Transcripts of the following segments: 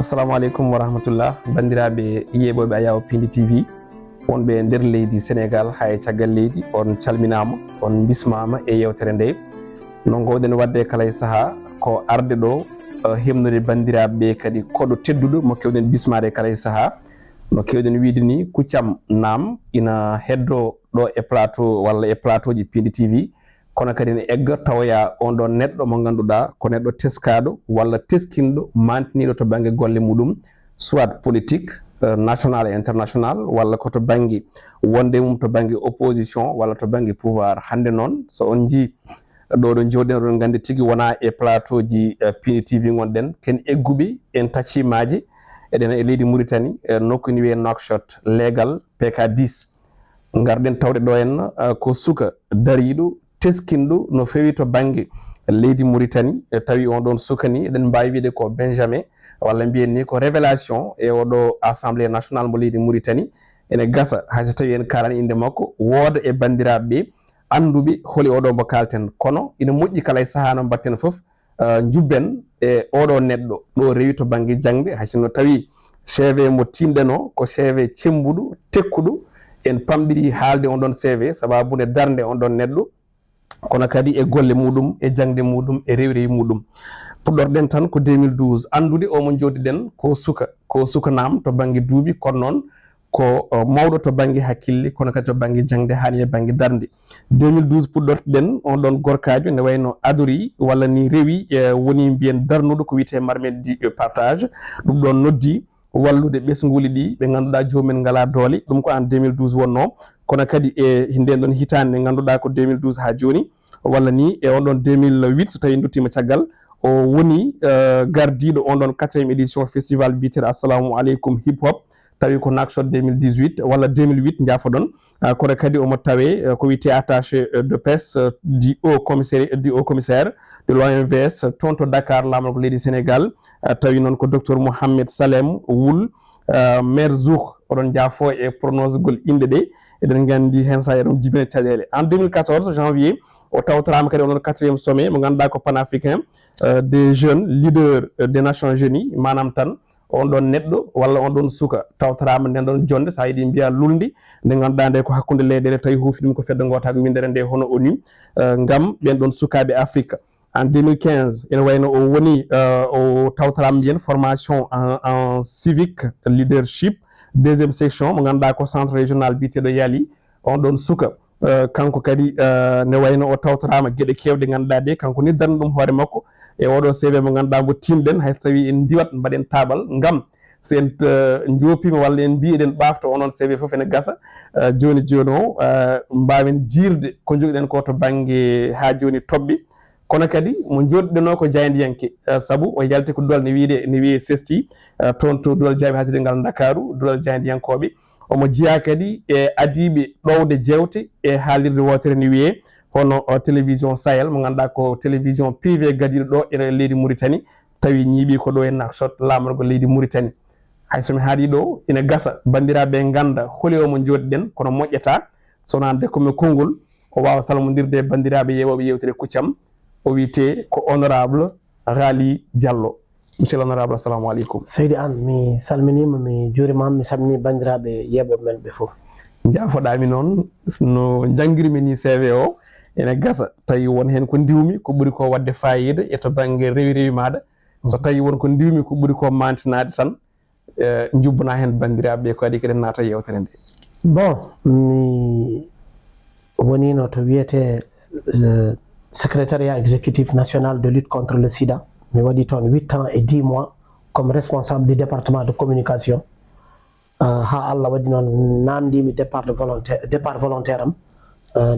Assalamu alaikum wa rahmatullah bandiraɓe yeɓoɓe Ayaw Pindi TV wonɓe nder leydi Sénégal hay caggal leydi on calminama on bismama e yewtere nde no gowɗen wadde kala e saaha ko arde ɗo hemnude bandiraɓe kadi koɗo tedduɗo mo kewɗen bismade kala e saaha no kewɗen wiide ni Kuccam Naam ina heddo ɗo e plateau walla e plateau ji Pindi TV kono kadi ne egga tawoya on ɗon neɗɗo mo ganduɗa ko neɗɗo teskaɗo walla teskinɗo mantiniɗo to banggue golle muɗum soit politique national et international walla koto banggue wonde mum to banggue opposition walla to banggue pouvoir. Hande noon so on jii ɗo ɗo jooɗen oɗon gandi tigui wona e plateau ji Pindi TV gonɗen ken egguɓe en tacimaji eɗen e leydi Mauritanie nokku ni wiye Nouakchott leegal PK 10 garɗen tawde ɗo henna ko suka dariɗo teskinɗo no fewi to banggue leydi Mauritanie tawi on ɗon sukani eɗen mbawi wiide ko Benjamin walla mbiyen ni ko révélation e oɗo assemblée nationale mo leydi Mauritanie ene gasa hay so tawi en kalani inde makko wooda e bandiraɓeɓe anduɓe holi oɗo mo kalten kono ina moƴƴi kala e saaha no mbatten foof jubben e oɗo neɗɗo ɗo rewi to banggue jangde haysinno tawi CV mo timɗeno ko CV cembuɗo tekkuɗo en pamɗiri haalde on ɗon CV sababude darde on ɗon neɗɗo kono kadi e golle muɗum e jangde muɗum e rewrewi muɗum puɗɗorɗen tan ko 2012 andude omo joddiɗen ko suka Naam to banggue duuɓi kono noon ko mawɗo to banggue hakkille kono kadi to banggue jangde hani e banggue darde 2012 puɗɗortoɗen on ɗon gorkajo ne wayno adori walla ni rewi woni mbiyen darnuɗo ko wiyete marmedi partage ɗum ɗon noddi wallude ɓesguli ɗi ɓe ganduɗa jomumen ngala doole ɗum ko en 2012 wonno kono kadi e nden ɗon hitande nde ganduɗa ko 2012 ha joni walla ni e on ɗon 2008 so tawi duttima caggal o woni gardiɗo on ɗon 4e édition festival biteɗo assalamu aleykum hip hop tawi ko Nouakchott 2018 walla 2008 jafoɗon kono kadi omo tawe ko wiyete attaché de presse du haut commissaire de l'OMVS toon to Dakar lamorgo leydi Sénégal tawi noon ko docteur Mohamed Salem Woul maire Zouk oɗon jaafo e pronosgol inde ɗe eɗen gandi hen sa eɗon jibine caɗele en 2014 janvier o tawtorama kadi onon 4e sommet mo ganduɗa ko panafricain des jeunes leaders des nations unies manam tan on ɗon neɗɗo walla on ɗon suka tawtorama nden ɗon jonde sa yiiɗi mbiya lulde nde ganduɗa nde ko hakkude leyɗele tawi huufi ɗum ko fedde gotago windere nde hono ONU gam ɓen ɗon sukaɓe Afrique en 2015 ene wayno o woni o tawtorama mbiyen formation en civique leadership deuxième section mo ganduɗa ko centre régional biteɗo Yali on ɗon suka kanko kadi ne wayno o tawtorama gueɗe kewɗe ganduɗa ɗe kanko ni darni ɗum hoore makko e oɗo CV mo ganduɗa mo timɗen hayso tawi en diwat mbaɗen taɓal gam so en jopima walla en mbi eɗen ɓafta onon CV foof ene gasa joni joni o mbawen jirde ko joguiɗen ko to banggue ha joni toɓɓe kono kadi mo joɗiɗeno ko jaydiyanke saabu o yalti ko duwal ne wiye sesti toon to duwal jaabi haside ngal Dakaru duwal jaydiyankoɓe omo jeeya kadi e adiɓe ɗowde jewte e haalirde wotere ne wiye hono télévision Sahel mo ganduɗa ko télévision privé gadiɗo ɗo e leydi Mauritanie tawi ñiiɓi ko ɗo e Nouakchott lamorgo leydi Mauritanie haysomi haali ɗo ina gasa bandiraɓe ganda holi omo joɗiɗen kono moƴƴata sonande komi konngol o wawa salmodirde bandiraɓe yewoɓe yewtere Kuccam o wiyete ko honorable Rali Diallo. Monsieur l'honorable, assalamu aleykum. Seydi An mi salminima mi jurimama mi salmini bandiraɓe yeɓoɓe men ɓe foof jafoɗami noon no jangguirmi ni CV o ene gasa tawi won hen ko ndiwmi ko ɓuuri ko wadde fayida e to banggue rewi maɗa so tawi won ko ndiwmi ko ɓuuri ko mantinade tan jubbana hen bandiraɓe ko adi keɗen naata yewtere nde. Bon mi wonino to wiyete secrétariat exécutif national de lutte contre le sida mi waɗi toon 8 ans et 10 mois comme responsable du département de communication ha Allah waɗi noon namdimi départ volontaire am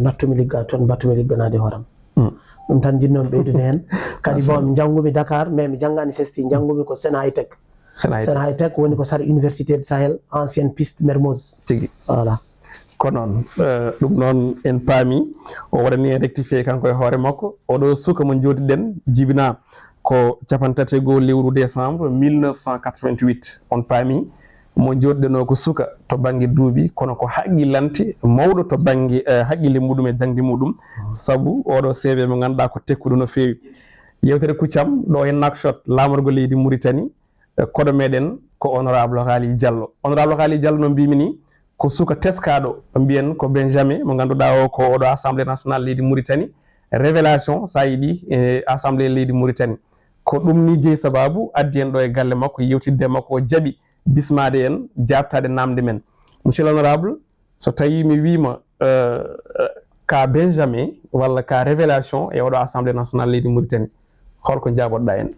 nattumi ligga toon battumi ligganade hooram ɗum tan jinnomi ɓeydude hen kadi bon mi janggumi Dakar mais mi janggani sesti janggumi ko Sénaytec woni ko sar université de Sahel ancienne piste Mermoz tigui voilà ko noon ɗum noon en paami o waɗani en rectifié kanko e hoore makko oɗo suka mo jooɗiɗen jibina ko 31 lewru décembre 1988 on paami mo jooɗiɗen o ko suka to banggue duuɓi kono ko haqqillante mawɗo to banggue haqqille muɗum e jangde muɗum saabu oɗo CV mo ganduɗa ko tekkuɗo no fewi yewtere Kuccam ɗo e Nouakchott lamorgo leydi Mauritanie kodo meɗen ko honorable Khalil Diallo. Honorable Khalil Diallo no mbimi ni ko suka teskaɗo mbiyen ko Benjamin mo ganduɗa o ko oɗo assemblée nationale leydi Mauritanie révélation sa yiɗi assemblée leydi Mauritanie ko ɗum ni jeeyi sababu addi en ɗo e galle makko yewtidde makko o jaaɓi bismade en jabtade namde men. Monsieur l'honorable, so tawi mi wima ka Benjamin walla ka révélation e oɗo assemblée nationale leydi Mauritanie holko jaboɗɗa en?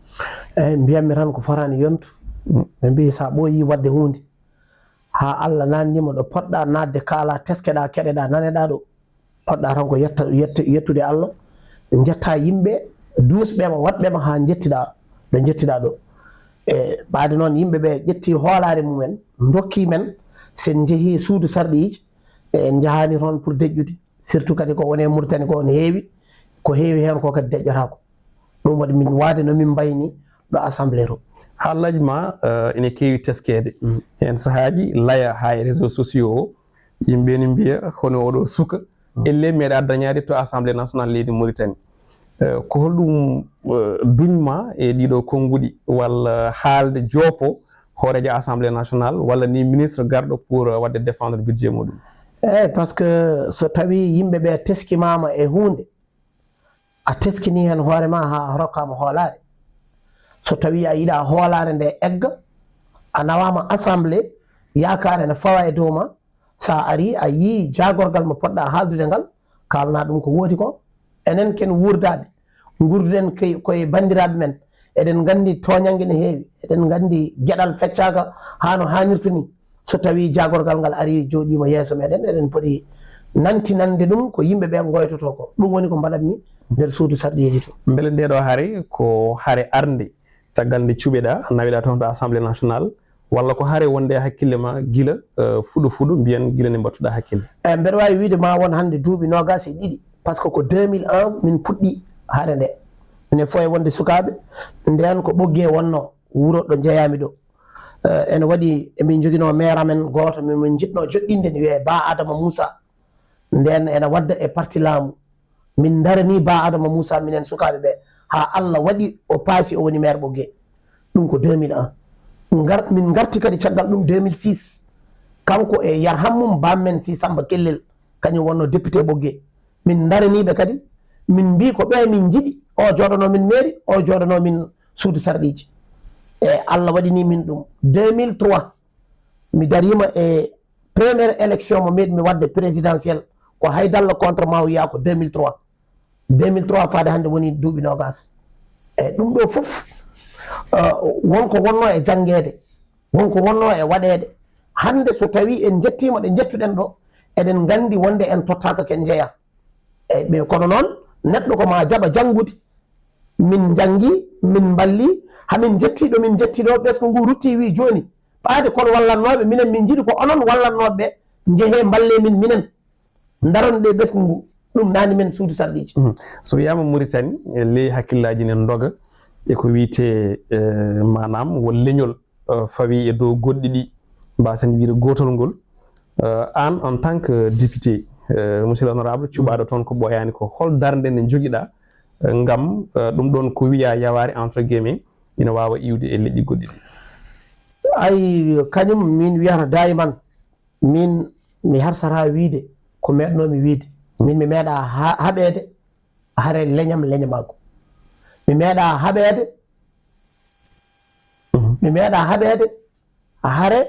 eyyi mbiyatmi tan ko farani yontu ɓe mbi sa ɓooyi wadde hunde ha Allah nannima ɗo poɗɗa nadde kaala teskeɗa keɗeɗa naneɗa ɗo poɗɗa tan ko yettude Allah jetta yimɓe dusɓema waɗɓema ha jettiɗa ɗo jettiɗa ɗo e ɓaade noon yimɓeɓe ƴetti hoolare mumen dokki men sen jeehi suudu sarɗiji en jahani toon pour deƴƴude surtout kadi ko wone Mauritanie ko ne heewi ko heewi hen ko kadi deƴƴotako ɗum waɗi min waade no min mbayni ɗo assemblée to. Haallaji ma ene keewi teskede hen sahaji laya ha e réseaux sociaux o yimɓe ne mbiya hono oɗo suka elle meeɗa dañade to assemblée nationale leydi Mauritanie ko holɗum duñma e ɗiɗo konguɗi walla haalde joopo hoorejo assemblée nationale walla ni ministre garɗo pour wadde défendre budget muɗum? eyyi par ce que so tawi yimɓeɓe teskimama e hunde a teskini hen hoorema ha rokkama hoolare so tawi a yiiɗa hoolare nde egga a nawama assemblée yakare ne fawa e dow ma sa ari a yii jagorgal mo poɗɗa haaldude ngal kalna ɗum ko woodi ko enen ken wurdaɓe gurduɗen koye bandiraɓe men eɗen gandi toñangue ne heewi eɗen gandi gueɗal feccaka hano hannirta ni so tawi jagorgal ngal ari joɗima yeeso meɗen eɗen pooti nantinande ɗum ko yimɓeɓe goytoto ko ɗum woni ko mbaɗatmi nder suudu sarɗiji to. Beele ndeɗo haare ko haare arde caggal nde cuɓeɗa nawiɗa toon to assemblée nationale walla ko haare wonde hakkille ma gila fuɗo mbiyen gila nde mbattuɗa hakkille? eyyi mbeɗa wawi wiide ma won hande duuɓi 22 par ce que ko 2001 min puɗɗi haare nde minen foye wonde sukaɓe nden ko ɓoggue wonno wuuro ɗo jeeyami ɗo ene waɗi emin joguino maire amen goto min jiɗno joɗɗinde ne wiye Ba Adama Moussa nden ene wadda e parti laamu min darani Ba Adama Moussa minen sukaɓe ɓe ha Allah waɗi o paasi o woni maire ɓoggue ɗum ko 2001 min garti kadi caggal ɗum 2006 kanko e Yarhammum bammen si Samba Kellel kañum wonno député ɓoggue min daraniɓe kadi min mbi ko ɓe min jiɗi o joɗano min mairie o joɗano min suudu sarɗiji e Allah waɗini min ɗum 2003 mi darima e première élection mo meɗi mi wadde présidentiel ko Haydalla contre Mawiya ko 2003 faade hande woni duuɓi 20 e ɗum ɗo foof wonko wonno e jangguede wonko wonno e waɗede hande so tawi en jettima ɗe jettuɗen ɗo eɗen gandi wonde en tottaka ken jeeya eyyi kono noon neɗɗo ko ma jaɓa janggude min jangi min balli hamin jettiɗo min jettiɗo ɓesgu ngu rutti wi joni ɓaade kon wallannoɓe minen min jiiɗi ko onon wallannoɓe jeehe balle minen daronɗe ɓesgu ngu ɗum nani men suudu sarɗiji. So wiyama Mauritanie ley hakkillaji nen doga eko wiyete manam won leñol fawi e dow goɗɗi ɗi mbasen wiide gotol ngol an en tant que député monsieur l'honorable cuɓaɗo toon ko ɓoyani ko hol darde nde joguiɗa ngam ɗum ɗon ko wiya yaware entre guillemets ina wawa iwde e leƴƴi goɗɗi ɗi? ay kañum min wiyata dayman min mi harsata wiide ko meɗnomi wiide min mi meeɗa haɓede haare leñamako mi meeɗa haɓede haare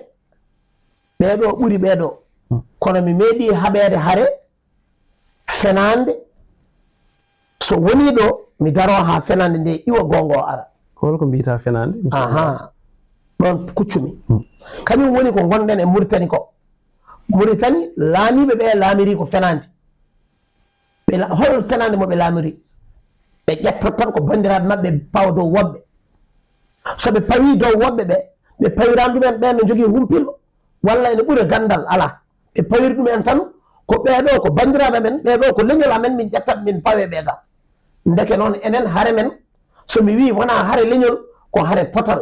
ɓeɗo ɓuuri ɓeɗo kono mi meeɗi haɓede haare fenande so woni ɗo mi daro ha fenande nde iwa gonga o ara. Holko mbiyata fenande? ɗon kuccumi kañum woni ko gonɗen e Mauritanie ko Mauritanie laamiɓe ɓe laamiri ko fenande hol fenande mo ɓe laamiri ɓe ƴettat tan ko bandiraɓe mabɓe pawa dow woɓɓe so ɓe pawi dow woɓɓe ɓe pawiran ɗumen ɓen no jogui humpillo walla ene ɓuura gandal ala ɓe pawiri ɗumen tan ko ɓeɗo ko bandiraɓe men ɓeɗo ko leñol amen min ƴettat min pawe ɓeega ndeke noon enen haare men somi wi wona haare leñol ko haare potal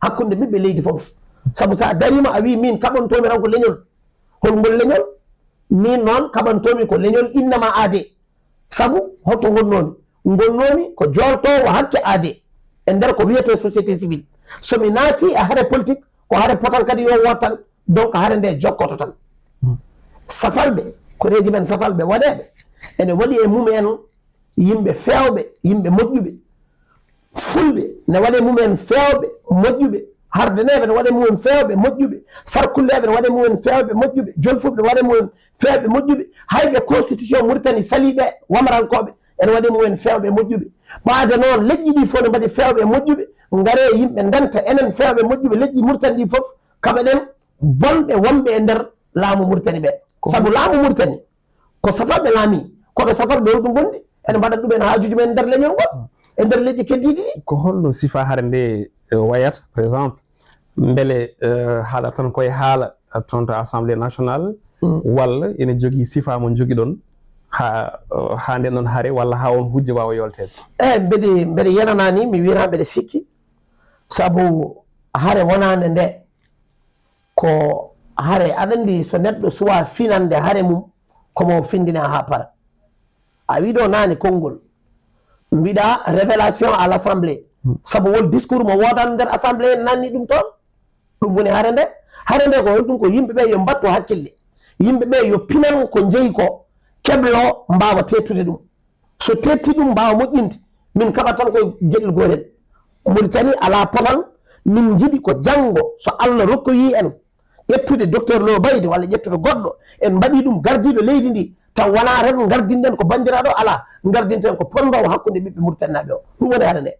hakkude ɓiɓɓe leydi foof saabu sa darima a wi min kaɓantomi tan ko leñol holngol leñol min noon kaɓantomi ko leñol innama aade saabu hotto gonnomi ko joltowo hakke aade e nder ko wiyete société civile so mi naati e haare politique ko haare potal kadi yo wot tan donc haare nde jokkoto tan safalɓe koreji men safalɓe waɗeɓe ene waɗi e mumen yimɓe fewɓe yimɓe moƴƴuɓe fulɓe ne waɗe mumen fewɓe moƴƴuɓe hardaneɓe ne waɗe mumen fewɓe moƴƴuɓe sarkulleɓe ne waɗe mumen fewɓe moƴƴuɓe jolfuɓe ne waɗe mumen fewɓe moƴƴuɓe hayɓe constitution Mauritanie saliɓe wamarankoɓe ene waɗi mumen fewɓe moƴƴuɓe ɓaade noon leƴƴi ɗi fof ne mbaɗi fewɓe moƴƴuɓe ngare yimɓe ndenta enen fewɓe moƴƴuɓe leƴƴi Mauritanie ɗi fof kamɓe ɗen bonɓe wonɓe e nder laamu Mauritanie ɓe sabu laamu Mauritanie ko safaɓe laami koɓe safarɓe holɗum gondi ene mbaɗat ɗumen haajuji men e nder leñol ngol e nder leƴƴi keddiɗi ɗi ko holno sifa hare nde wayata par exemple beele haala tan koye haala toon to assemblée nationale walla ene jogii sifa mo jogiɗon ha nden ɗon haare walla ha on hujje wawa yoltede mbeɗe yenana ni mi wiyata mbeɗe sikki sabu haare wonande nde ko haare aɗa andi so neɗɗo suwa finande haare mum komo findine ha para a wiɗo nani konngol mbiɗa révélation à l' assemblée sabu wol discours mo wodan nder assemblée nanni ɗum toon ɗum woni haare nde ko holɗum ko yimɓeɓe yo mbattu hakkille yimɓeɓe yo pinan ko jeeyi ko keblo mbawa tettude ɗum so tetti ɗum mbawa moƴƴinde min kaɓat tan koye gueɗel gotel Mauritanie ala potal min jiiɗi ko janggo so Allah rokkoyi en ƴettude docteur Lo Bayde walla ƴettude goɗɗo en mbaɗi ɗum gardiɗo leydi ndi taw wona tan gardinɗen ko bandiraɗo ala gardinten ko pondowo hakkude ɓiɓɓe Mauritanie o ɗum woni haare nde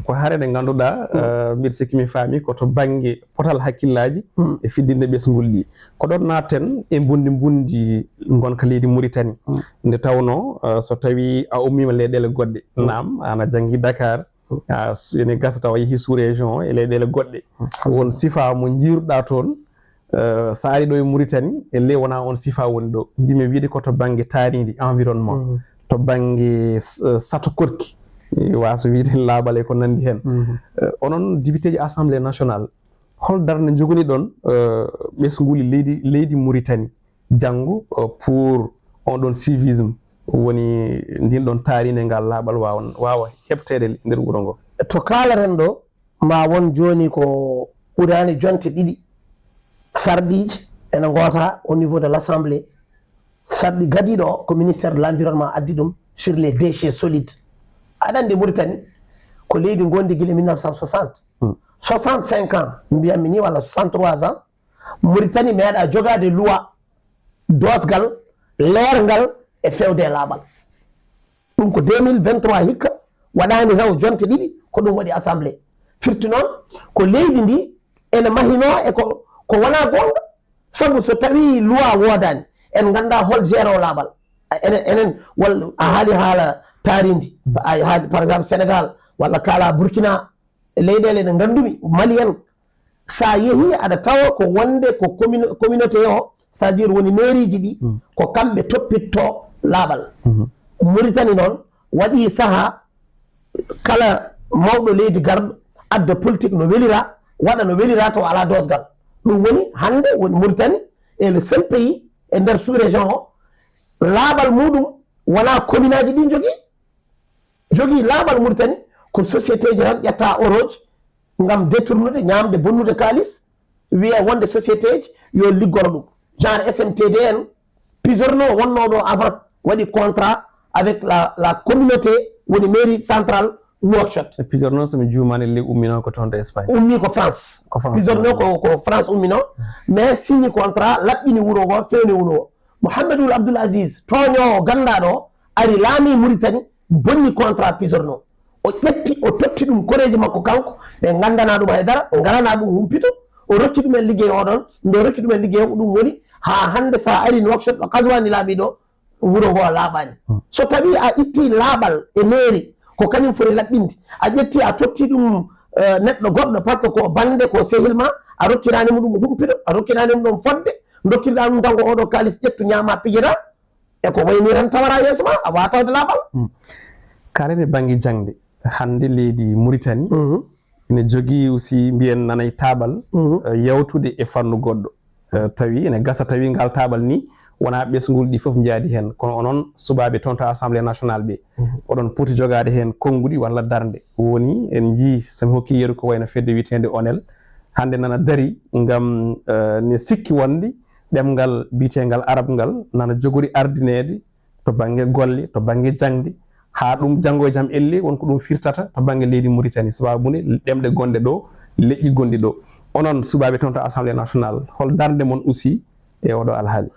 ko haare nde ganduɗa mbiɗa sikki mi faami koto banggue potal hakkillaji e fiddinde ɓesgol ɗi ko ɗon natten e bundi gonka leydi Mauritanie nde tawno so tawi a ummima leyɗele goɗɗe nam ana janggui Dakar ene gasa taw a yeehi sous région e leyɗele goɗɗe won sifa mo jiiruɗa toon sa ari ɗo e Mauritanie elle wona on sifa woni ɗo jimi wiide ko to banggue taaridi environnement to banggue sato korki waso wiide laaɓal e ko nandi hen onon député ji assemblée nationale hol darde jogoni ɗon ɓesguli leydi Mauritanie janggo pour on ɗon civisme woni ndin ɗon taaride ngal laaɓal wawa heɓtede nder wuro ngo to kalaren ɗo ma won joni ko ɓurani jonte ɗiɗi sarɗiji ene gota au niveau de l' assemblée sarɗi gadiɗo o ko ministère de l' environnement addi ɗum sur les déchets solides aɗa andi Mauritanie ko leydi gondi guila 1960 65 ans mbiyatmi ni walla 63 ans Mauritanie meeɗa jogade loi dosgal leergal e fewde e laaɓal ɗum ko 2023 hikka waɗani taw jonte ɗiɗi ko ɗum waɗi assemblée firti noon ko leydi ndi ene mahino e ko wona gonga sabu so tawi loi wodani en ganda hol géro laaɓal enen walla a haali haala taaridi par exemple Sénégal walla kala Burkina leyɗele ɗe gandumi Mali en sa yeehi aɗa tawa ko wonde ko communauté o c'est à dire woni mairie ji ɗi ko kamɓe toppitto laaɓal Mauritanie noon waɗi saaha kala mawɗo leydi garɗo adda politique no welira waɗa no welira taw ala dosgal ɗum woni hande woni Mauritanie et le seul pays e nder sous région o laaɓal muɗum wona commune aji ɗi jogui laaɓal Mauritanie ko société ji tan ƴetta oroji gam détournude ñamde bonnude kalis wiya wonde société ji yo liggoro ɗum genre SMTD en pisorno wonnoɗo avant waɗi contrat avec la communauté woni mairie centrale Nouakchott pisorno somi jumani le ummino ko toon de Espagne ummi ko France pisorno ko France ummino mais signi contrat laɓɓini wuuro ngo fewni wuuro ngo Mouhamadoul Abdoul Aziz toñowo gandaɗo ari laami Mauritanie bonni contrat pisorno o ƴetti o totti ɗum koreji makko kanko ɓe gandana ɗum haydara o garana ɗum humpito o rokki ɗumen liggey oɗon nde rokki ɗumen liggey ko ɗum woni ha hande sa ari Nouakchott ɗo kaswani laaɓiɗo wuro ngo laaɓani so tawi a itti laaɓal e mairie ko kañum foti laɓɓinde a ƴetti a totti ɗum neɗɗo goɗɗo par ce que ko bande ko sehil ma a rokkiranimo ɗum humpiɗo a rokkiranimo ɗum fodde dokkirɗa ɗum tan ko oɗo kalis ƴettu ñama pijira e ko wayni tan tawara yeeso ma a wawa tawde laaɓal karene banggue jangde hande leydi Mauritanie ene jogui aussi mbiyen nanay taɓal yawtude e fannu goɗɗo tawi ene gasa tawi ngal taɓal ni wona ɓesgol ɗi fof jaadi hen kono onon subaɓe toon to assemblée nationale ɓe oɗon poti jogade hen konnguɗi walla darde woni en jii somi hokki yeru ko wayno fedde witende onel hande nana dari ngam ne sikki wonde ɗemgal bitegal arab ngal nana jogori ardinede to banggue golle to banggue jangde ha ɗum janggo e jaam elle wonko ɗum firtata to banggue leydi Mauritanie sababude ɗemɗe gonɗe ɗo leƴƴi gonɗi ɗo onon subaɓe toon to assemblée nationale hol darde mon aussi e oɗo alhaali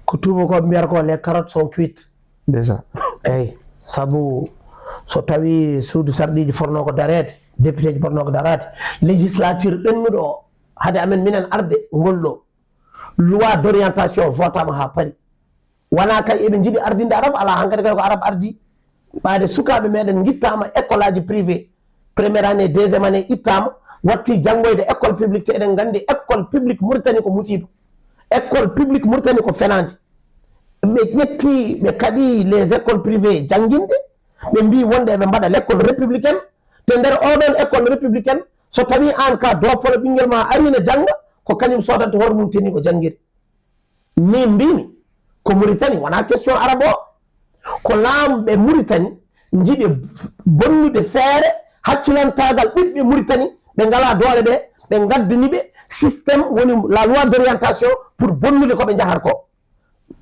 ko tubakoɓe mbiyata ko les carottes sont cuites déjà eyyi saabu so tawi suudu sarɗiji fonno ko darede député ji fonno ko darade législature ɗennuɗo o haade amen minen arde ngolɗo loi d' orientation votama ha paari wona kay eɓe jiiɗi ardinde arabe ala hankkadi kay ko arabe ardi ɓaade sukaɓe meɗen guittama école aji privé premiére année deuxiéme année ittama watti janggoyde école publique te eɗen gandi école publique Mauritanie ko musiba école publique Mauritanie ko fenade ɓe ƴetti ɓe kaaɗi les écoles privées jangguinde ɓe mbi wonde ɓe mbaɗa l' école républicaine te nder oɗon école républicaine so tawi an ka dofolo ɓinguel ma arine jangga ko kañum sodanta hoore mum teni ko jangguiri min mbimi ko Mauritanie wona question arabe o ko laamɓe Mauritanie jiiɗe bonnude feere hakkilantagal ɓiɓɓe Mauritanie ɓe ngala doole ɗe ɓe gaddani ɓe systéme woni la loi d' orientation pour bonnude koɓe jahata ko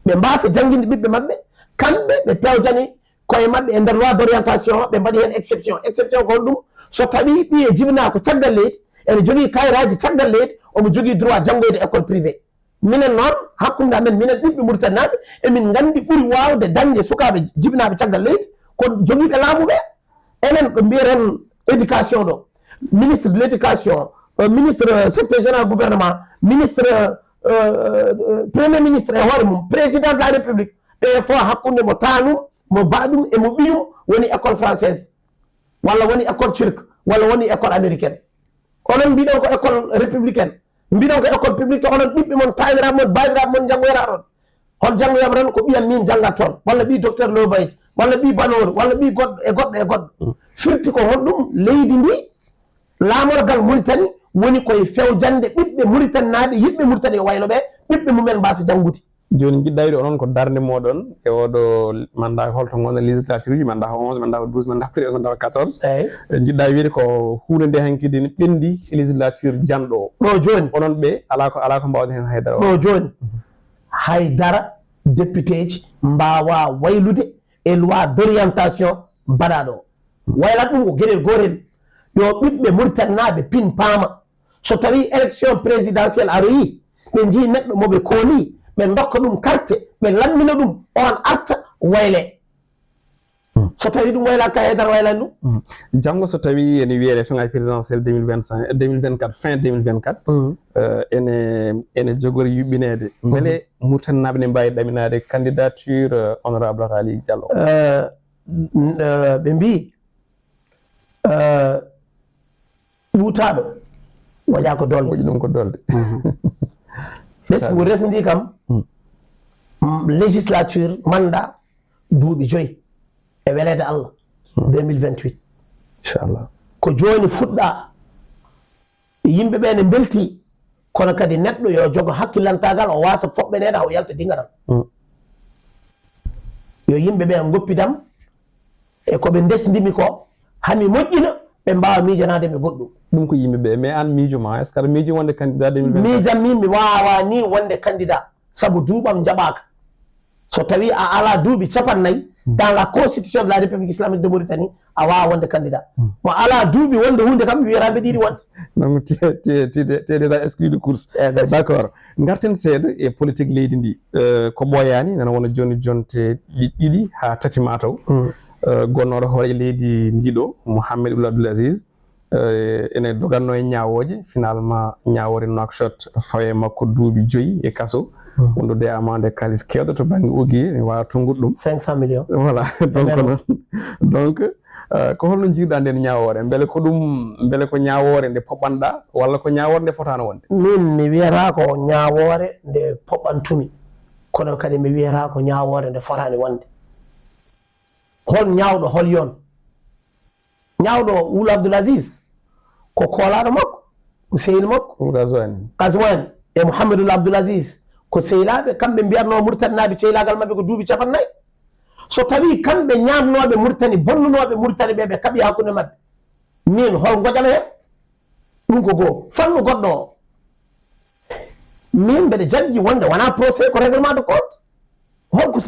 ɓe mbasa jangguinde ɓiɓɓe mabɓe kamɓe ɓe pewjani koye mabɓe e nder loi d' orientation ɓe mbaɗi hen exception ko ɗum so tawi ɗi e jibina ko caggal leydi ene jogui kayitaji caggal leydi omo jogui droit janggoyde école privé minen noon hakkude amen minen ɓiɓɓe Mauritanie naɓe emin gandi ɓuuri wawde dañde sukaɓe jibinaɓe caggal leydi ko joguiɓe laamuɓe enen ɓe mbiyaten éducation ɗo ministre de l' éducation ministre secrétaire général gouvernement ministre premier ministre e hoore mum président de la république ɓe fo hakkude mo tanum mo baɗum e mo ɓiyum woni école française walla woni école turque walla woni école américaine onon mbiɗon ko école républicaine mbiɗon ko école publique to onon ɓiɓɓe mon tawiraɓe mon badiraɓe mon janggoyra ɗon hol janggoyama tan ko ɓiyam min janggat toon walla ɓi docteur Lobayti walla ɓi Banoor walla ɓi goɗɗo e goɗɗo firti ko honɗum leydi ndi laamorgal Mauritanie woni koye fewjande ɓiɓɓe Mauritanie naaɓe yiɓɓe Mauritanie wayno ɓe ɓiɓɓe mumen mbasa janggude joni jiɗɗayde onon ko darde moɗon e oɗo manda holto gonɗon législature uji manda ko 11 manda ko 12 manda ko 13 manda ko 14 eyyi jiɗɗa wiide ko hunde nde hankkadi ne ɓendi e législature janɗo o ɗo joni onon ɓe ala ko mbawden hen haydara ɗo joni haydara député ji mbawa waylude e loi d' orientation mbaɗaɗo o waylat ɗum ko gueɗel gotel yo ɓiɓɓe Mauritanie naaɓe pin paama so tawi élection présidentielle aroyi ɓe jii neɗɗo moɓe kooli ɓe dokka ɗum carte ɓe lammina ɗum on arta wayle so tawi ɗum wayla ka haydara waylani ɗum janggo so tawi ene wiye élection ngaji présidentielle 2024 fin 2024 ene jogori yuɓɓinede beele Mauritanie naaɓe ne mbawi ɗaminade candidature honorable Ali Diallo ɓe mbi ɓuutaɗo waɗa ko dolde waɗi ɗum ko dolde ɓesgu resdi kam législature mandat duuɓi 5 e welede Allah 2028 inchallah ko joni fuɗɗa yimɓe ɓe ne belti kono kadi neɗɗo yo jogo hakkillantagal o wasa foɓɓenede haw yalta dingaram yo yimɓe ɓe goppidam e koɓe ndesdimi ko hami moƴƴina ɓe mbawa miijanade mi goɗɗum ɗum ko yimɓeɓe mais an miijoma est ce que aɗa miiji wonde candidat 2024 miijam min mi wawa ni wonde candidat saabu duuɓam jaɓaka so tawi a ala duuɓi 50 dans la constitution de la république islamique de Mauritanie a wawa wonde candidat mo ala duuɓi wonde hunde kam mi wiyata mbiɗa yiɗi wonde donc te déjà exclu de course d' accord garten seeɗa e politique leydi ndi ko ɓooyani nana wona joni jonte ɗiɗi ha tati mataw gonnoɗo hoore leydi ndiɗo Mouhamed Ould Abdoul Aziz ene doganno e ñawoje finalement ñawore Nouakchott fawe makko duuɓi 5 e kaso wondude amande kalis kewɗo to banggue ogiye mi wawa tongude ɗum 500 millions voilà donc noon donc ko holno jiiɗa nden ñawore beele ko ɗum beele ko ñawore nde poɓɓanɗa walla ko ñawore nde fotano wonde min mi wiyata ko ñawore nde poɓɓantumi kono kadi mi wiyata ko ñawore nde fotani wonde hol ñawɗo hol yon ñawɗo Ould Abdoul Aziz ko kolaɗo makko ko sehil makko Gazwani Gazwani e Mouhamed Ould Abdoul Aziz ko sehilaɓe kamɓe mbiyatno murtaninaɓe cehlagal mabɓe ko duuɓi 4 so tawi kamɓe ñamnoɓe murtani bonnunoɓe murtani ɓe kaɓi hakkude mabɓe min hol goƴam hen ɗum ko goo fannu goɗɗo o min mbeɗa jaggi wonde wona procès ko règlement de compte holko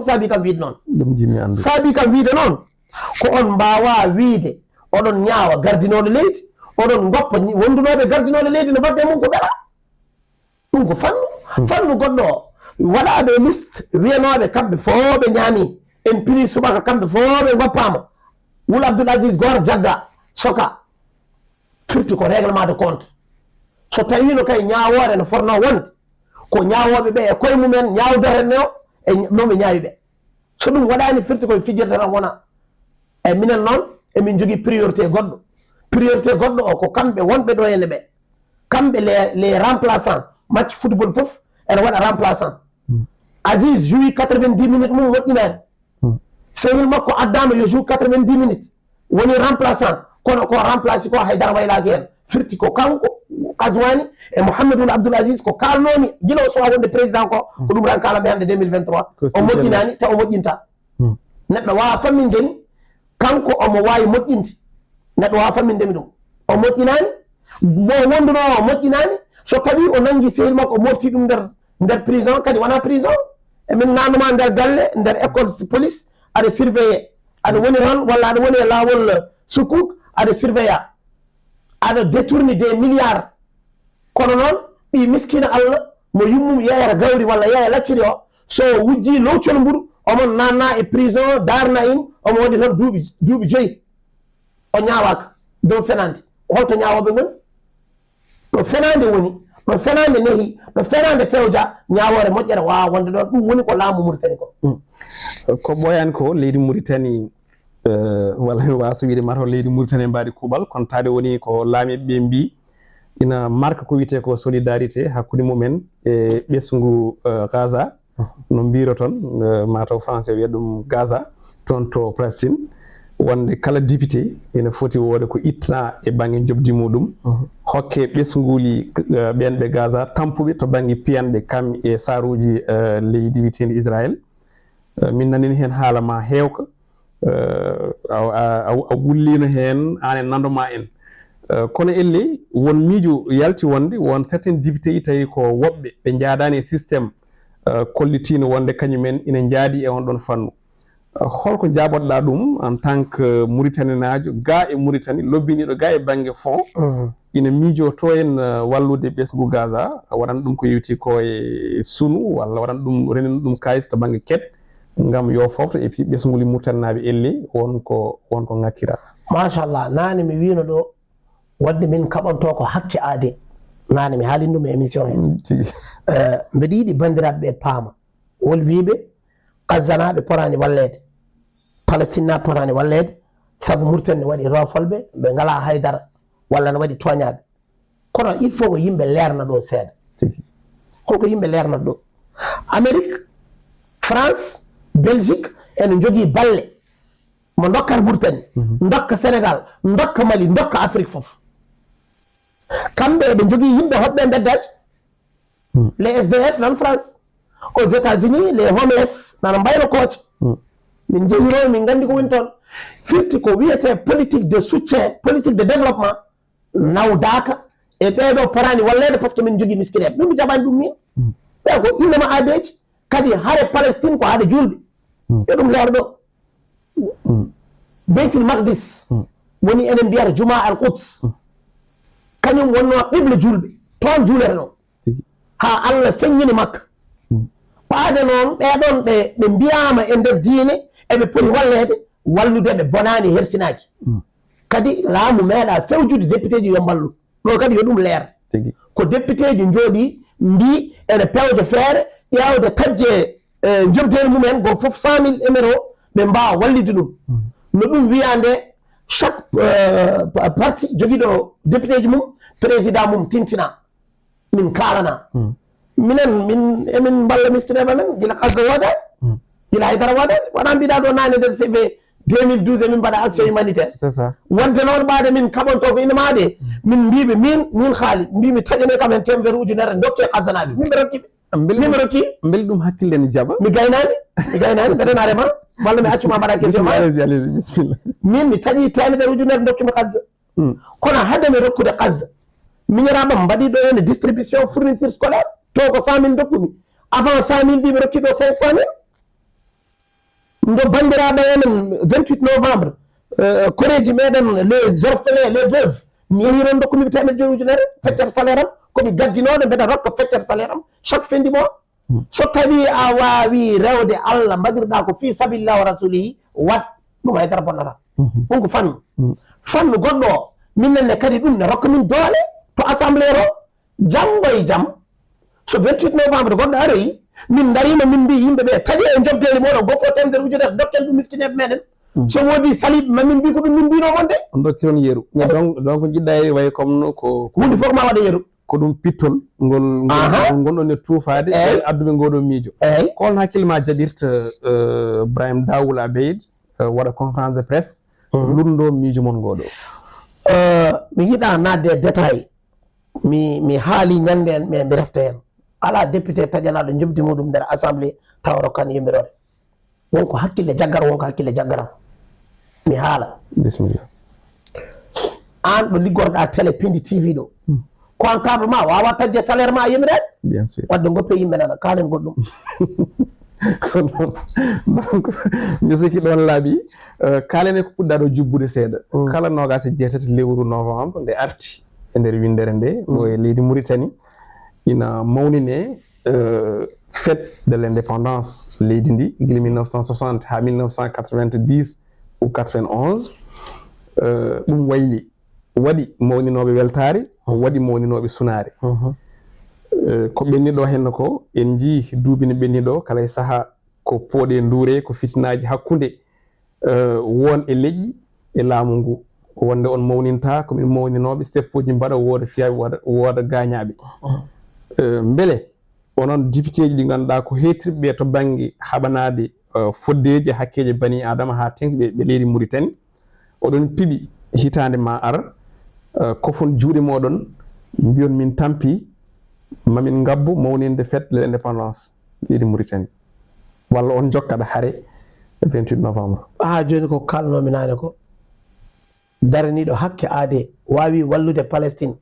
saabi kam wiide noon saabi kam wiide noon ko on mbawa wiide oɗon ñaawa gardinoɗo leydi oɗon goppa wondunoɓe gardinoɗo leydi no badde mum ko ɓeɗa ɗum ko fannu goɗɗo o waɗaɓe liste wiyanoɓe kamɓe fof ɓe ñaami en pini subaka kamɓe fof ɓe goppama Wul Abdoul Aziz Gor jagga soka firti ko règlement de compte so tawino kay ñawore no forno wonde ko ñawoɓe ɓe e koye mumen ñawdorenne o e noɓe ñaawi ɓe so ɗum waɗani firti koye fijirde tan wona e minen noon emin jogui priorité goɗɗo o ko kamɓe wonɓe ɗo henne ɓe kamɓe les remplaçants match football fof ene waɗa remplaçant Aziz joui 90 minutes mum woɗɗinani sehil makko addama yo joue 90 minutes woni remplaçant kono ko remplacé ko haydara waylaki hen firti ko kanko Kaswani e Mouhamadoul Abdoul Aziz ko kalnomi guila o sowa wonde président ko ɗum ran kalaɓe hande 2023 o moƴƴinani taw o moƴƴinta neɗɗo wawa fammindeni kanko omo wawi moƴƴinde neɗɗo wawa fammindemi ɗum o moƴƴinani mo wonduno o moƴƴinani so tawi o nangi sehil makko o mofti ɗum nder prison kadi wona prison emin nanuma nder galle nder école police aɗa surveillé aɗa woni toon walla aɗa woni e lawol sukuk aɗa surveilla aɗa détourne des milliards kono noon ɓi miskina Allah mo yummum yeyata gawri walla yeeya lacciri o so wujji lowcol mburu omon nanna e prison darna in omo waɗi toon duuɓi 5 o ñawaka dow fenande holto ñawoɓe goni ɗo fenande woni ɗo fenande nehi ɗo fenande fewja ñawore moƴƴere wawa wonde ɗon ɗum woni ko laamu Mauritanie ko ɓoyani ko leydi Mauritanie walla mi wasa wiide mataw leydi Mauritanie mbaɗi kuuɓal kono tawde woni ko laamiɓe ɓe mbi ina marque ko wiyete ko solidarité hakkude mumen e ɓesgu Gaza no mbiro toon mataw français wiya ɗum Gaza toon to Palestine wonde kala député ene foti wode ko ittana e banggue jobdi muɗum hokke ɓesguli ɓen ɓe Gaza tampuɓe to banggue piyanɗe kam e saruji leydi wiyetedi Israël min nanini hen haala ma hewka a wullino hen an e nandoma en kono elle won miijo yalti wonde won certaine député tawi ko woɓɓe ɓe jaadani e systéme kollitino wonde kañumen ina jaadi e on ɗon fannu holko jaɓoɗɗa ɗum en tant que Mauritanianajo ga e Mauritanie lobbiniɗo ga e banggue fond ina miijo to en wallude ɓesgu Gaza waɗan ɗum ko yewti ko e sunu walla waɗan ɗum renina ɗum kayit to banggue ket ngam yo fofto et puis ɓesguli Mauritanianaɓe elle wonko ngakkira machallah nane mi wino ɗo wadde min kaɓanto ko hakke aade nane mi haalin ɗum e émission he mbeɗa yiiɗi bandiraɓe ɓe paama wol wiɓe Gazanaɓe porani wallede Palestine naɓe porani wallede saabu Mauritanie waɗi rofolɓe ɓe ngala haydara walla ne waɗi toñaɓe kono il faut ko yimɓe lerna ɗo seeɗa holko yimɓe lernata ɗo Amérique France Belgique ene jogui balle mo dokkata Mauritanie dokka Sénégal dokka Mali dokka Afrique foof kamɓe eɓe jogui yimɓe hoɓɓe beddaji les SDF nan France aux États-Unis les homeless nana mbayno kooca min jeehiroɓe min gandi ko woni toon firti ko wiyete politique de soutien politique de développement nawdaka e ɓeɗo porani wallede par ce que min jogui miskineɓe ɗum mi jaɓani ɗum min ɓe ko innama aadeji kadi haare Palestine ko haade julɓe yo ɗum leer ɗo Beytul Maqdis woni enen mbiyata Juma al Quds kañum wonno ɓible julɓe toon juulere noon ha Allah feññini Makka ɓaade noon ɓeɗon ɓe mbiyama e nder diine eɓe poti wallede wallude ɓe bonani hersinaki kadi laamu meeɗa fewjude député ji yo mballu ɗo kadi yo ɗum leer ko député ji jooɗi mbi ene pewje feere ƴewde kajje jobdeni mumen go foof 100 000 éméro ɓe mbawa wallide ɗum no ɗum wiyande chaque parti joguiɗo député ji mum président mum tintina min kalana minen emin balla miskineɓe men gila kasga waɗani gila haydara waɗani wona mbiɗa ɗo nane nder CV 2012 min mbaɗa action humanitaire c'est ça wonde noon ɓaade min kaɓonto ko ina maade min mbiɓe min haali mbimi taƴane kam hen temedere ujunere dokke kasanaɓe min ɓe rokkiɓe min rokki beeli ɗum hakkille ne jaɓa mi gaynani mbeɗen arema walla mi accuma mbaɗa question ma bisimilla min mi taƴi temedere ujunere dokkimi kasde kono hade mi rokkude kasde miñiraɓam mbaɗi ɗo henne distribution fourniture scolaire to ko 100 000 dokkumi avant 100 000 mbi mi rokki ɗo 500 000 ndo bandiraɓe enen 28 novembre koreji meɗen les orphelins les veuves mi yehi toon dokkumi 500 ujunere feccere salaire am komi gaddinoɗo mbeɗa rokka feccere salaire am chaque fin du mois so tawi a wawi rewde Allah mbaɗirɗa ko fi sabilillah wa rasulihi wat ɗum haydara bonnata ɗum ko fannu goɗɗo o minnenne kadi ɗum ne rokka min doole to assemblée o janggo e jaam so 28 novembre goɗɗo aroyi min darima min mbi yimɓeɓe taƴi e jobdeli moɗon gofo temedere ujunere dokken ɗum miskineɓe meɗen so woodi saliɓe ma min mbi ko ɗum min mbino wonde on dokki toon yeeru donc jiɗɗa e way comme ko hunde fof ma waɗa yeeru ko ɗum pittol ngol gonɗon e tuufade e adduɓe ngoɗo miijo ko on hakkille ma jaɓirta Ibrahima Dawoul Beydi waɗa conférence de presse lurdo miijo mon ngoɗo mi yiɗa nadde e détail mi haali ñande en mi refta hen ala député taƴanaɗo jobdi muɗum nder assemblée taw rokkan yimɓirode wonko hakkille jaggara wonko hakkille jaggaram mi haala bisimilla an ɗo liggorɗa télé Pindi TV ɗo ko an kaɓe ma wawa tagde salaire ma yimirede bien sûr wadde goppe yimɓe nana kalen goɗɗum donc mi sikki ɗon laaɓi kalene ko puɗɗaɗo jubbude seeɗa kala nogas e jeetati lewru novembre nde arti e nder windere nde ɗo e leydi Mauritanie ina mawnine fête de l'indépendance leydi ndi guila 1960 ha 1990 ou 91 ɗum wayli waɗi mawninoɓe weltare waɗi mawninoɓe sunare ko ɓenniɗo henna ko en jii duuɓi ne ɓenniɗo kala e saaha ko pooɗe duure ko fitinaji hakkude won e leƴƴi e laamu ngu wonde on mawninta komin mawninoɓe seppuji mbaɗa wooda fiyaɓe wooda gañaɓe beele onon député ji ɗi ganduɗa ko hetiriɓe to banggue haɓanade foddeji hakkeje bani adama ha tengɓe ɓe leydi Mauritanie oɗon piiɓi hitande ma ara kofon juuɗe moɗon mbiyon min tampi mamin ngabbu mawninde fête de l'indépendance leydi Mauritanie walla on jokkaɗa haare 28 novembre ha joni ko kalnomi nane ko daraniɗo hakke aade wawi wallude Palestine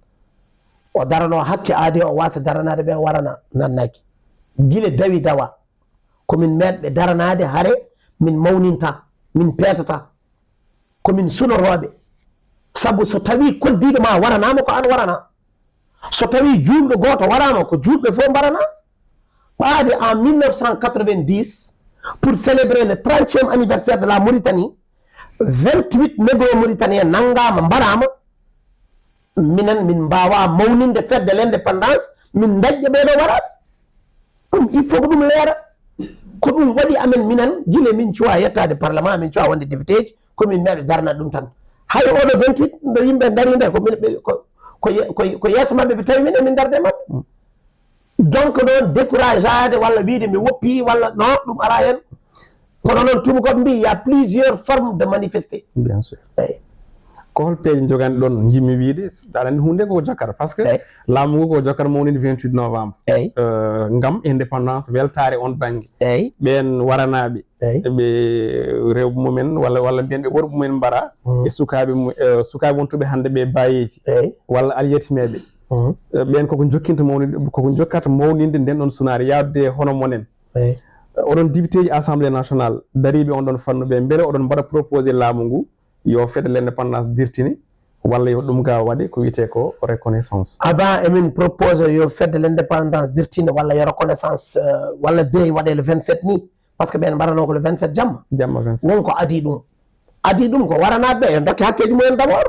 o darano hakke aade o wasa daranade ɓe warana nannaki guila dawi dawa komin meɗɓe daranade haare min mawninta min peetata komin sunoroɓe saabu so tawi koddiɗo ma waranama ko an warana so tawi julɗo goto warama ko julɓe fof mbarana ɓaade en 1990 pour célébrer le 30e anniversaire de la Mauritanie 28 négro mauritanien nangama mbarama minen min mbawa mawninde fête de l'indépendance min daƴƴe ɓeɗo waɗa ɗum il faut ko ɗum leera ko ɗum waɗi amen minen guila min cuwa yettade parlement min cuwa wonde député ji komin meeɗo darnat ɗum tan hay oɗo 28 nde yimɓe dari nde ko yeeso mabɓe ɓe tawi min darde mabɓe donc noon découragé ade walla wiide mi woppi walla non ɗum ala hen kono noon tubakoɓe mbi y a plusieurs formes de manifester bien sûr ko hol peeje jogani ɗon jimmi wiide aɗa andi hunde koko jokkata par ce que laamu ngu ko jokkata mawnide 28 novembre ngam indépendance weltare on banggue ɓen waranaɓe ɓe rewɓe mumen walla mbiyen ɓe worɓe mumen mbara e sukaɓe wontuɓe hande ɓe bayeji walla aliyetimeɓe ɓen koko jokkinta mawnide koko jokkata mawninde nden ɗon sunare yawde hono monen oɗon député ji assemblée nationale dariɓe on ɗon fannu ɓe beele oɗon mbaɗa proposé laamu ngu yo fête de l'indépendance dirtini walla yo ɗum ga waɗe ko wiyete ko reconnaissance avant emin propose yo fête de l'indépendance dirtine walla yo reconnaissance walla dey waɗe le 27 ni par ce que ɓen mbaɗano ko le 27 jamma 27 wonko adi ɗum ko waranaɓe yo dokke hakkeji mumen d' abord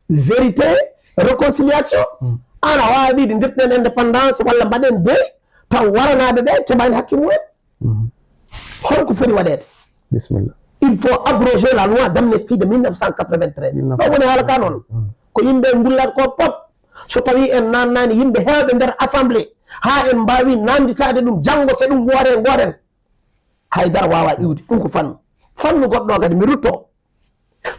vérité réconciliation an a wawi wiide dirtinen indépendance walla mbaɗen dey taw waranaɓe ɓe keɓani hakke mumen holko foti waɗede bisimilla il faut abroger la loi d'amnistie de 1993 ɗo woni haala ka noon ko yimɓe gullat ko pop so tawi en nannani yimɓe hewɓe nder assemblée ha en mbawi namditade ɗum janggo so ɗum woore goren haydara wawa iwde ɗum ko fannu goɗɗo kadi mi rutto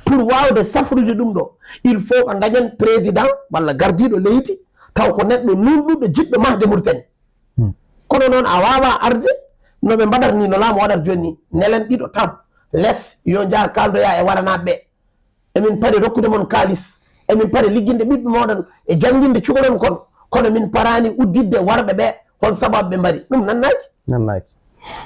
pour wawde safrude ɗum ɗo il faut ko dañen président walla gardiɗo leydi taw ko neɗɗo nunɗuɗo jiɗɗo mahde Mauritanie kono noon a wawa arde no ɓe mbaɗata ni no laamu waɗata joni ni nelen ɗiɗo tan less yo jaa kaldoya e waranaɓe ɓe emin paari rokkude mon kalis emin paari ligginde ɓiɓɓe moɗon e jangguinde cukalon kon kono min parani uddidde warɓe ɓe hol sababu ɓe mbari ɗum nannaki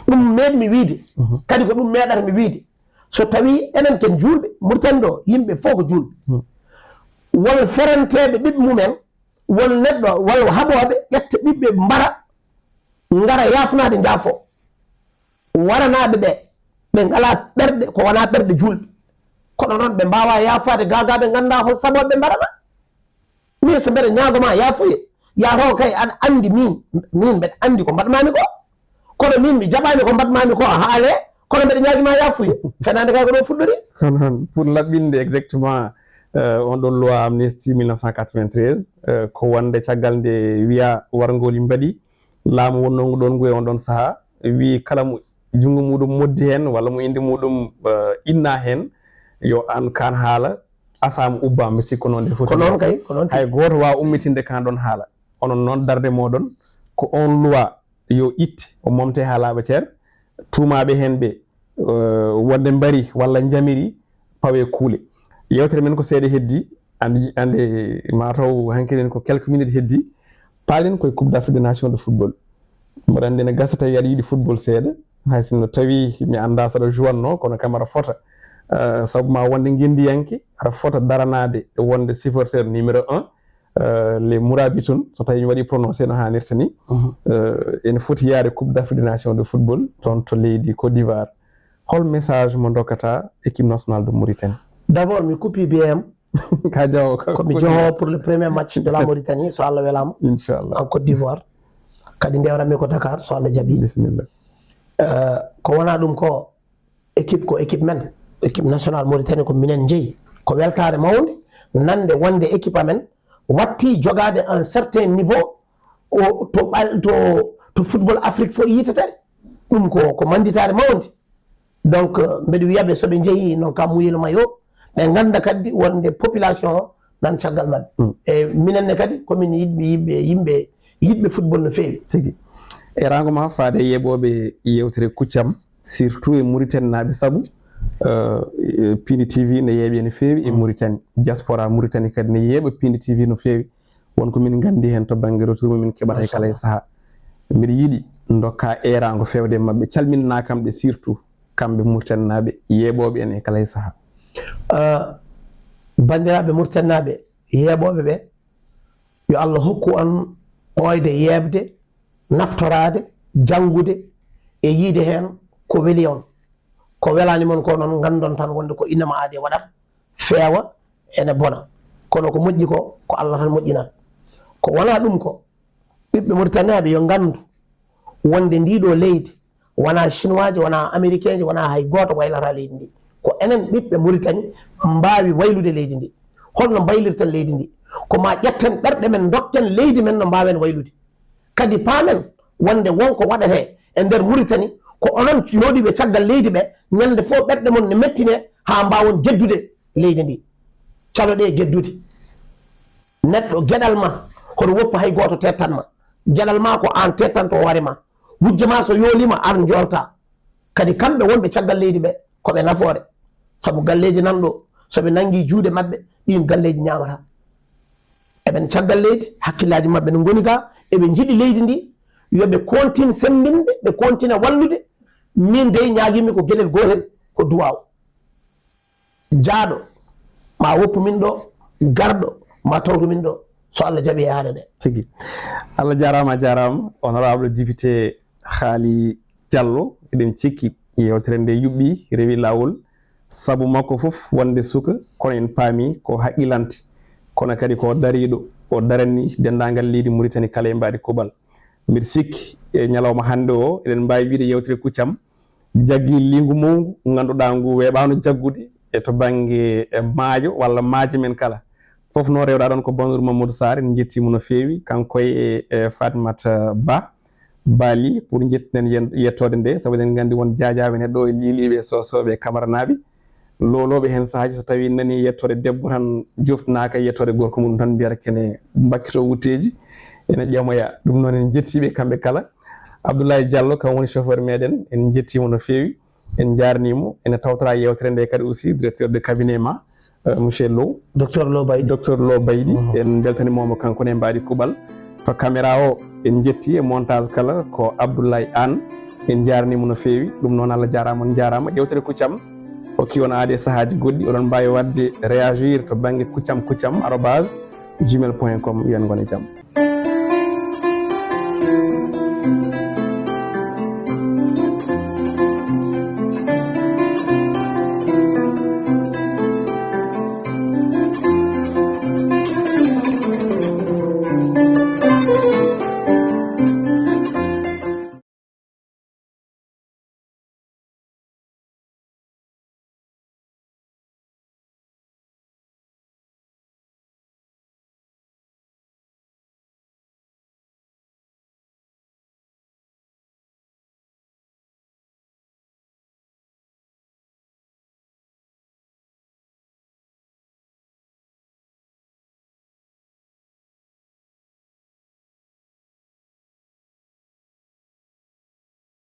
ɗum meɗmi wiide kadi ko ɗum meeɗata mi wiide so tawi enen ken julɓe Mauritanie ɗo yimɓe fof ko julɓe won ferenteɓe ɓiɓɓe mumen won neɗɗo walla haɓoɓe ƴetta ɓiɓɓe mbara ngara yafnade jaafo waranaɓe ɓe ngala ɓerɗe ko wona ɓerɗe julɓe kono noon ɓe mbawa yafade gagaɓe ganda hol sababu ɓe mbarana min so mbeɗa ñagoma yafuye yaho kay aɗa andi min mbeɗa andi ko mbaɗmami ko kono min mi jaɓani ko mbaɗmami ko haale kono mbeɗa ñaguima yafuye fenade kay ko ɗo fuɗɗori non pour laɓɓinde exactement on ɗon loi amnesty 1993 ko wonde caggal nde wiya wargoli mbaɗi laamu wonnongo ɗon ngu e on ɗon saaha wi kala mo junngo muɗum moddi hen walla mo inde muɗum inna hen yo an kan haala asama ubbama mi sikko noon nde foti noon kay ko noon hay goto wawa ummitinde kan ɗon haala onon noon darde moɗon ko on loi yo itte o momte ha laaɓa ceer tumaɓe hen ɓe wonde mbari walla jamiri pawe kuule yewtere men ko seeɗa heddi ande mataw hankkinen ko quelques minutes heddi paalen koye coupe d'Afrique des nations de football mboɗa andi ne gasa tawi aɗa yiiɗi football seeɗa hay sinno tawi mi anda saɗa jowanno kono kam aɗa fota saabu ma wonde guendiyanke aɗa fota daranade e wonde supporteur numéro 1 les mourabitoun so tawi mi waɗi prononcé no hannirta ni ene foti yaade coupe d'Afrique des nations de football toon to leydi Côte d'Ivoire hol message mo dokkata équipe nationale de Mauritanie? D'abord mi coupi BM ka jawo komi joho pour le premier match de la Mauritanie so Allah welama inchallah en Côte d'Ivoire kadi ndewranmi ko Dakar so Allah jaaɓi bisimillah ko wona ɗum ko équipe men équipe nationale Mauritanie ko minen jeeyi ko weltare mawde nande wonde équipe amen watti jogade un certain niveau to football Afrique fof yitete ɗum ko manditare mawde donc mbeɗa wiyaɓe soɓe jeeyi non kam muyel mayo ɓe ganda kadi wonde population nan caggal mabɓe e minenne kadi komin yimɓe yiɗɓe football no feewi tigi e rango ma faade yeɓoɓe yewtere Kuccam surtout e Mauritanie naaɓe saabu Pindi TV ne yeeɓi no feewi e Mauritanie diaspora Mauritanie kadi ne yeeɓa Pindi TV no feewi wonko min gandi hen to banggue retour min keɓata e kala e saaha mbiɗa yiiɗi dokka erago fewde mabɓe calminana kamɓe surtout kamɓe Mauritanie naaɓe yeeɓoɓe en e kala e saaha bandiraɓe Mauritanie naaɓe yeeɓoɓe ɓe yo Allah hokku on ɓoyde yeɓde naftorade janggude e yiide hen ko weeli on ko welani mon ko noon gandon tan wonde ko innama aade waɗat feewa ene bona kono ko moƴƴi ko Allah tan moƴƴinat ko wona ɗum ko ɓiɓɓe Mauritaniaɓe yo gandu wonde ndiɗo leydi wona chinois ji wona américain ji wona hay goto waylata leydi ndi ko enen ɓiɓɓe Mauritanie mbawi waylude leydi ndi holno baylirten leydi ndi ko ma ƴetten ɓerɗe men dokken leydi men no mbawen waylude kadi paamen wonde wonko waɗete e nder Mauritanie ko onon jooɗiɓe caggal leydi ɓe ñande fof ɓerɗe mon ne mettine ha mbawon jeddude leydi ndi caloɗe geddude neɗɗo gueɗal ma hoto woppu hay goto tettanma gueɗal ma ko an tettanto hoore ma wujje ma so yoolima an jorta kadi kamɓe wonɓe caggal leydi ɓe koɓe nafoore saabu galleji nanɗo soɓe nangui juuɗe mabɓe ɗin galleji ñamata eɓen caggal leydi hakkillaji mabɓe no goni ga eɓe jiiɗi leydi ndi yoɓe continue sembinde ɓe continue wallude min de ñaguimi ko gueɗel gotel ko duwaw jaaɗo ma woppu min ɗo garɗo ma tawtu min ɗo so Allah jaaɓi e haala nde tigi Allah jarama honorable député Haali Diallo eɗen cikki yewtere nde yuɓɓi rewi lawol saabu makko foof wonde suka kono en paami ko haqqilante kono kadi ko dariɗo o daranni dendagal leydi Mauritanie kala e mbaɗi kuɓal mbiɗa sikki e ñalawma hande o eɗen mbawi wiide yewtere Kuccam jaggi lingu mongu ganduɗa ngu weɓano jaggude e to banggue maajo walla maaje men kala foof no rewɗa ɗon ko Bandour Mamadou Sarr en jettimo no fewi kanko e Fatimata Ba baali pour jettinen yettode nde saabu eɗen gandi won jajaɓe neɗɗo e liiliɓe sosoɓe camara naɓe loloɓe hen sahaji so tawi nani yettode debbo tan joftinaka yettode gorko mum tan mbiyata kene bakkito wutteji ene ƴamoya ɗum noon en jettiɓe kamɓe kala. Abdoulaye Diallo kam woni chauffeur meɗen en jettimo no fewi en jarnimo ene tawtora yewtere nde kadi aussi directeur de cabinet ma monsieur Lo docteur Lo Baydi en beltanimomo kankone e mbaɗi kuɓal to caméra o en jetti e montage kala ko Abdoulaye Anne en jarnimo no fewi ɗum noon Allah jarama on jarama yewtere Kuccam hokki on aade sahaji goɗɗi oɗon mbawi wadde réagir to banggue kuccam @gmail.com wiyen gone jaam.